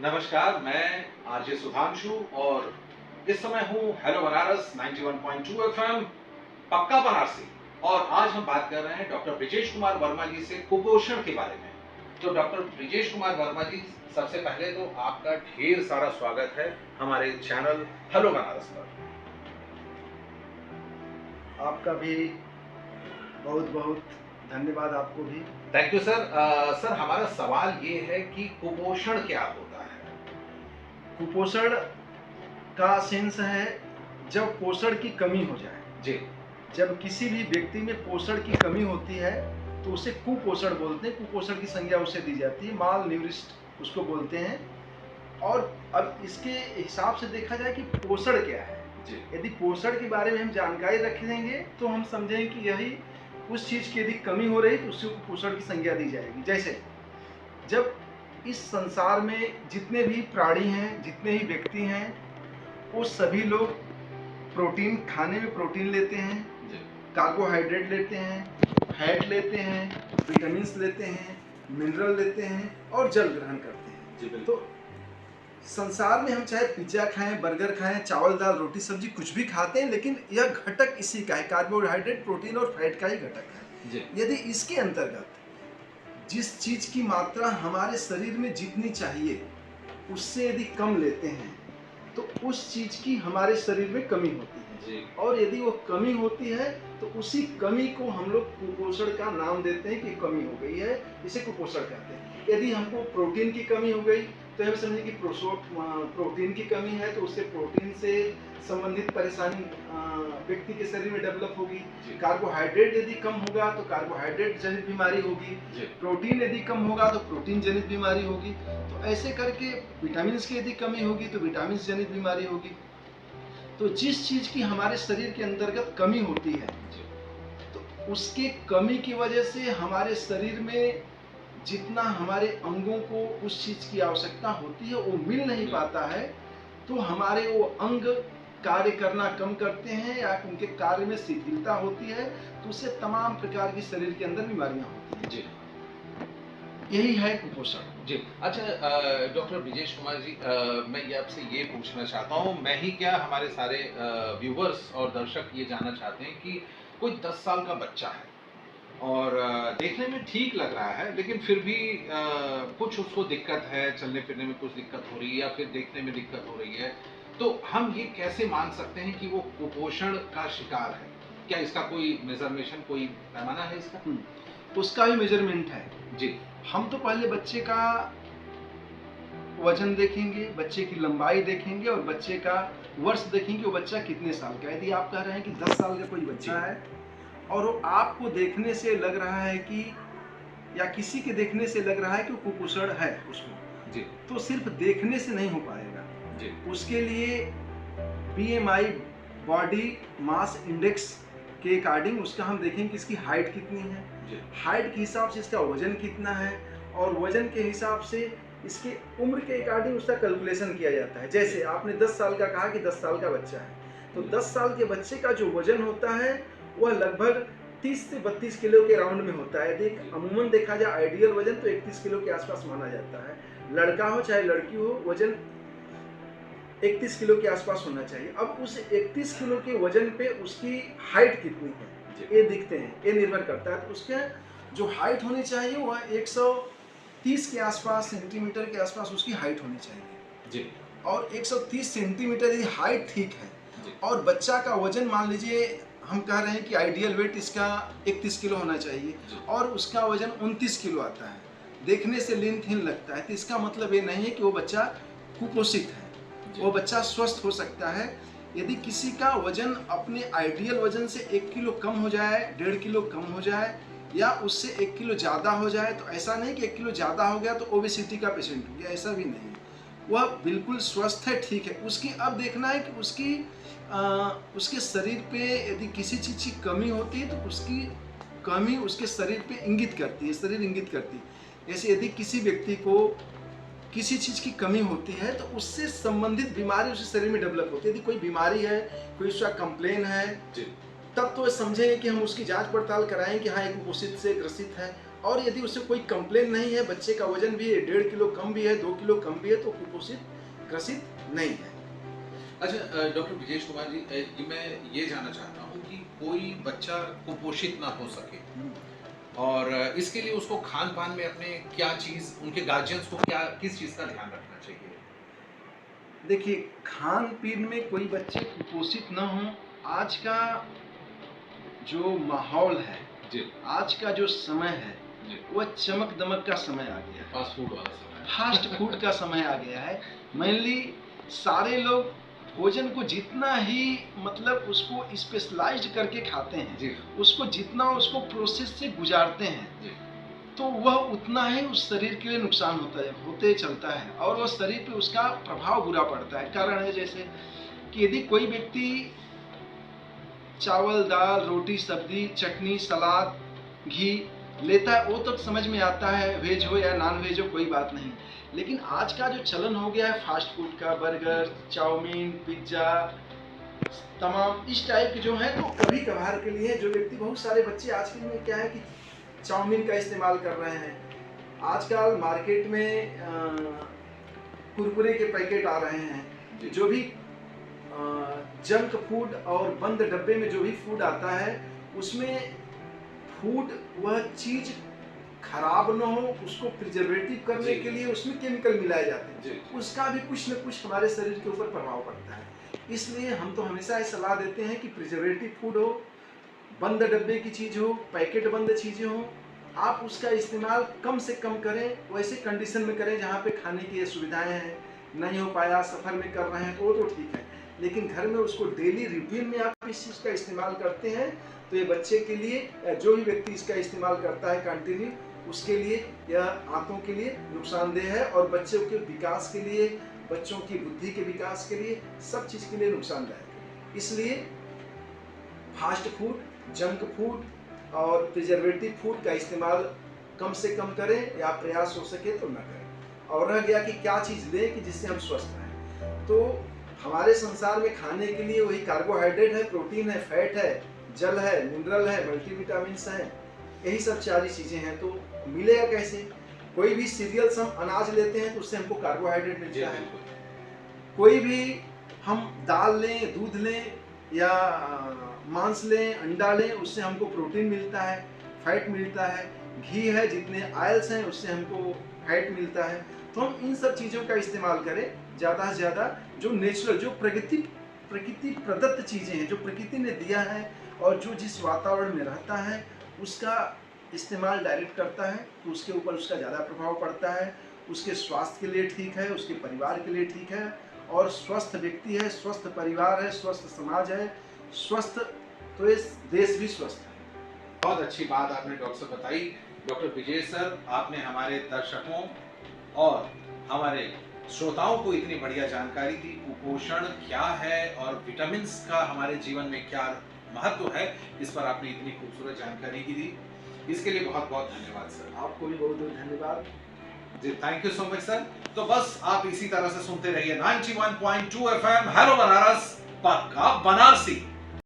नमस्कार, मैं आरजे सुधांशु और इस समय हूँ हेलो बनारस 91.2 एफएम पक्का बनारसी। और आज हम बात कर रहे हैं डॉक्टर ब्रिजेश कुमार वर्मा जी से कुपोषण के बारे में। तो डॉक्टर ब्रिजेश कुमार वर्मा जी, सबसे पहले तो आपका ढेर सारा स्वागत है हमारे चैनल हेलो बनारस पर। आपका भी बहुत बहुत धन्यवाद आपको भी। Thank you sir. सर, हमारा सवाल ये है कि कुपोषण क्या होता है? कुपोषण का सेंस है जब पोषण की कमी हो जाए। जी। जब किसी भी व्यक्ति में पोषण की कमी होती है तो उसे कुपोषण बोलते हैं। कुपोषण की संज्ञा उसे दी जाती है, माल न्यूट्रिस्ट उसको बोलते हैं। और अब इसके हिसाब से देखा जाए कि पोषण क्या है। जी। यदि पोषण के बारे में हम जानकारी रख लेंगे तो हम समझेंगे कि यही उस चीज़ की यदि कमी हो रही तो उससे कुपोषण की संज्ञा दी जाएगी। जैसे जब इस संसार में जितने भी प्राणी हैं, जितने ही व्यक्ति हैं, वो सभी लोग प्रोटीन खाने में प्रोटीन लेते हैं, कार्बोहाइड्रेट लेते हैं, फैट लेते हैं, विटामिन्स लेते हैं, मिनरल लेते हैं और जल ग्रहण करते हैं। तो संसार में हम चाहे पिज्जा खाएं, बर्गर खाएं, चावल दाल रोटी सब्जी कुछ भी खाते हैं, लेकिन यह घटक इसी का है, कार्बोहाइड्रेट प्रोटीन और फैट का ही घटक है। यदि इसके अंतर्गत जिस चीज की मात्रा हमारे शरीर में जितनी चाहिए उससे यदि कम लेते हैं तो उस चीज की हमारे शरीर में कमी होती है। और यदि वो कमी होती है तो उसी कमी को हम लोग कुपोषण का नाम देते हैं कि कमी हो गई है, इसे कुपोषण कहते हैं। यदि हमको प्रोटीन की कमी हो गई तो हम समझें कि प्रोटीन की कमी है तो उससे प्रोटीन से संबंधित परेशानी व्यक्ति के शरीर में डेवलप होगी। कार्बोहाइड्रेट यदि कम होगा तो कार्बोहाइड्रेट जनित बीमारी होगी। प्रोटीन यदि कम होगा तो प्रोटीन जनित बीमारी होगी। तो ऐसे करके विटामिन की यदि कमी होगी तो विटामिन जनित बीमारी होगी। तो जिस चीज की हमारे शरीर के अंतर्गत कमी होती है तो उसके कमी की वजह से हमारे शरीर में जितना हमारे अंगों को उस चीज की आवश्यकता होती है वो मिल नहीं पाता है, तो हमारे वो अंग कार्य करना कम करते हैं या उनके कार्य में शिथिलता होती है, तो उससे तमाम प्रकार की शरीर के अंदर बीमारियां होती हैं। जी, यही है कुपोषण। जी। अच्छा डॉक्टर ब्रिजेश कुमार जी, मैं ये आपसे ये पूछना चाहता हूँ, मैं ही क्या हमारे सारे व्यूवर्स और दर्शक ये जानना चाहते हैं कि कोई 10 साल का बच्चा है और देखने में ठीक लग रहा है, लेकिन फिर भी कुछ उसको दिक्कत है, चलने फिरने में कुछ दिक्कत हो रही है या फिर देखने में दिक्कत हो रही है, तो हम ये कैसे मान सकते हैं कि वो कुपोषण का शिकार है? क्या इसका कोई मेजरमेशन, कोई पैमाना है इसका? उसका भी मेजरमेंट है जी। हम तो पहले बच्चे का वजन देखेंगे, बच्चे की लंबाई देखेंगे और बच्चे का वर्ष देखेंगे, वो बच्चा कितने साल का है। यदि आप कह रहे हैं कि 10 साल का कोई बच्चा है और वो आपको देखने से लग रहा है कि या किसी के देखने से लग रहा है कि वो कुपोषण है उसको, जी। तो सिर्फ देखने से नहीं हो पाएगा। जी। उसके लिए BMI बॉडी मास इंडेक्स के अकॉर्डिंग उसका हम देखेंगे कि इसकी हाइट कितनी है, हाइट के हिसाब से इसका वजन कितना है और वजन के हिसाब से इसके उम्र के अकॉर्डिंग उसका कैलकुलेशन किया जाता है। जैसे आपने 10 साल का कहा कि 10 साल का बच्चा है, तो 10 साल के बच्चे का जो वजन होता है वह लगभग 30 से 32 किलो के राउंड में होता है। अमूमन देखा जाए आइडियल वजन तो 31 किलो के आसपास माना जाता है। लड़का हो चाहे लड़की हो, वजन 31 किलो के आसपास होना चाहिए। अब उस 31 किलो के वजन पे उसकी हाइट कितनी है ये दिखते हैं, ये निर्भर करता है। तो उसके जो हाइट होनी चाहिए वह 130 के आसपास सेंटीमीटर के आसपास उसकी हाइट होनी चाहिए जी। और 130 सेंटीमीटर यदि हाइट ठीक है और बच्चा का वजन मान लीजिए हम कह रहे हैं कि आइडियल वेट इसका 31 किलो होना चाहिए और उसका वजन 29 किलो आता है, देखने से लीन थीन लगता है, तो इसका मतलब ये नहीं है कि वो बच्चा कुपोषित है। वो बच्चा स्वस्थ हो सकता है। यदि किसी का वजन अपने आइडियल वजन से 1 किलो कम हो जाए, 1.5 किलो कम हो जाए या उससे 1 किलो ज़्यादा हो जाए, तो ऐसा नहीं कि 1 किलो ज़्यादा हो गया तो ओबेसिटी का पेशेंट हो गया, ऐसा भी नहीं। वह बिल्कुल स्वस्थ है, ठीक है। उसकी अब देखना है कि उसके शरीर पे यदि किसी चीज़ की कमी होती है तो उसकी कमी उसके शरीर पे इंगित करती है, शरीर इंगित करती है। जैसे यदि किसी व्यक्ति को किसी चीज़ की कमी होती है तो उससे संबंधित बीमारी उसके शरीर में डेवलप होती है। यदि कोई बीमारी है, कोई उसका कंप्लेन है, तब तो समझें कि हम उसकी जांच पड़ताल कराएं कि हाँ एक कुपोषित से ग्रसित है और यदि उससे कोई कंप्लेन नहीं है, बच्चे का वजन भी 1.5 किलो कम भी है, 2 किलो कम भी है, तो कुपोषित ग्रसित नहीं है। अच्छा डॉक्टर ब्रिजेश कुमार जी, मैं ये जानना चाहता हूँ कि कोई बच्चा कुपोषित ना हो सके और इसके लिए उसको खान पान में अपने क्या चीज, उनके गार्जियंस को क्या किस चीज का ध्यान रखना चाहिए? देखिए, खान पीन में कोई बच्चे कुपोषित न हों, आज का जो माहौल है, जी आज का जो समय है, जी, वह चमक दमक का समय आ गया है, फास्ट फूड वाला समय। फास्ट फूड का समय आ गया है। मेनली सारे लोग भोजन को जितना ही मतलब उसको स्पेशलाइज्ड करके खाते हैं, जी उसको जितना उसको प्रोसेस से गुजारते हैं, जी तो वह उतना ही उस शरीर के लिए नुकसान होते चलता है और वह शरीर पे उसका प्रभाव बुरा पड़ता है। कारण है जैसे कि यदि कोई व्यक्ति चावल, दाल, रोटी, सब्जी, चटनी, सलाद, घी लेता है, वो तो समझ में आता है, वेज हो या नॉन वेज हो कोई बात नहीं। लेकिन आज का जो चलन हो गया है फास्ट फूड का, बर्गर, चाउमीन, पिज्ज़ा, तमाम इस टाइप के जो हैं, तो कभी कभार के लिए जो व्यक्ति, बहुत सारे बच्चे आजकल में क्या है कि चाउमीन का इस्तेमाल कर रहे हैं। आजकल मार्केट में कुरकुरे के पैकेट आ रहे हैं, जो भी जंक फूड और बंद डब्बे में जो भी फूड आता है, उसमें फूड वह चीज खराब न हो, उसको प्रिजर्वेटिव करने के लिए उसमें केमिकल मिलाए जाते हैं, उसका भी कुछ न कुछ हमारे शरीर के ऊपर प्रभाव पड़ता है। इसलिए हम तो हमेशा ये सलाह देते हैं कि प्रिजर्वेटिव फूड हो, बंद डब्बे की चीज हो, पैकेट बंद चीजें हो, आप उसका इस्तेमाल कम से कम करें। वैसे कंडीशन में करें जहाँ पे खाने की सुविधाएं हैं, नहीं हो पाया, सफर में कर रहे हैं तो वो तो ठीक है, लेकिन घर में उसको डेली रूटीन में आप इस चीज़ का इस्तेमाल करते हैं, तो ये बच्चे के लिए, जो भी व्यक्ति इसका इस्तेमाल करता है कंटिन्यू, उसके लिए यह आंतों के लिए नुकसानदेह है और बच्चों के विकास के लिए, बच्चों की बुद्धि के विकास के लिए, सब चीज़ के लिए नुकसानदायक है। इसलिए फास्ट फूड, जंक फूड और प्रिजर्वेटिव फूड का इस्तेमाल कम से कम करें या प्रयास हो सके तो न करें। और रह गया कि क्या चीज़ लें कि जिससे हम स्वस्थ रहें, तो हमारे संसार में खाने के लिए वही कार्बोहाइड्रेट है, प्रोटीन है, फैट है, जल है, मिनरल है, मल्टीविटामिन्स हैं, यही सब सारी चीज़ें हैं। तो मिलेगा कैसे? कोई भी सीरियल्स हम अनाज लेते हैं तो उससे हमको कार्बोहाइड्रेट मिलता है। कोई भी हम दाल लें, दूध लें या मांस लें, अंडा लें, उससे हमको प्रोटीन मिलता है, फैट मिलता है। घी है, जितने ऑयल्स हैं उससे हमको फैट मिलता है। तो हम इन सब चीज़ों का इस्तेमाल करें ज़्यादा से ज़्यादा, जो नेचुरल, जो प्रकृति प्रदत्त चीज़ें हैं, जो प्रकृति ने दिया है और जो जिस वातावरण में रहता है उसका इस्तेमाल डायरेक्ट करता है, तो उसके ऊपर उसका ज़्यादा प्रभाव पड़ता है। उसके स्वास्थ्य के लिए ठीक है, उसके परिवार के लिए ठीक है, और स्वस्थ व्यक्ति है, स्वस्थ परिवार है, स्वस्थ समाज है, स्वस्थ तो ये देश भी स्वस्थ है। बहुत अच्छी बात आपने डॉक्टर साहब बताई। डॉक्टर ब्रिजेश सर, आपने हमारे दर्शकों और हमारे श्रोताओं को इतनी बढ़िया जानकारी दी, कुपोषण क्या है और विटामिन्स का हमारे जीवन में क्या महत्व है, इस पर आपने इतनी खूबसूरत जानकारी की दी, इसके लिए बहुत बहुत धन्यवाद सर। आपको भी बहुत बहुत धन्यवाद जी, thank you so much sir. तो बस आप इसी तरह से सुनते रहिए 91.2 FM हेलो बनारस, पक्का बनारसी।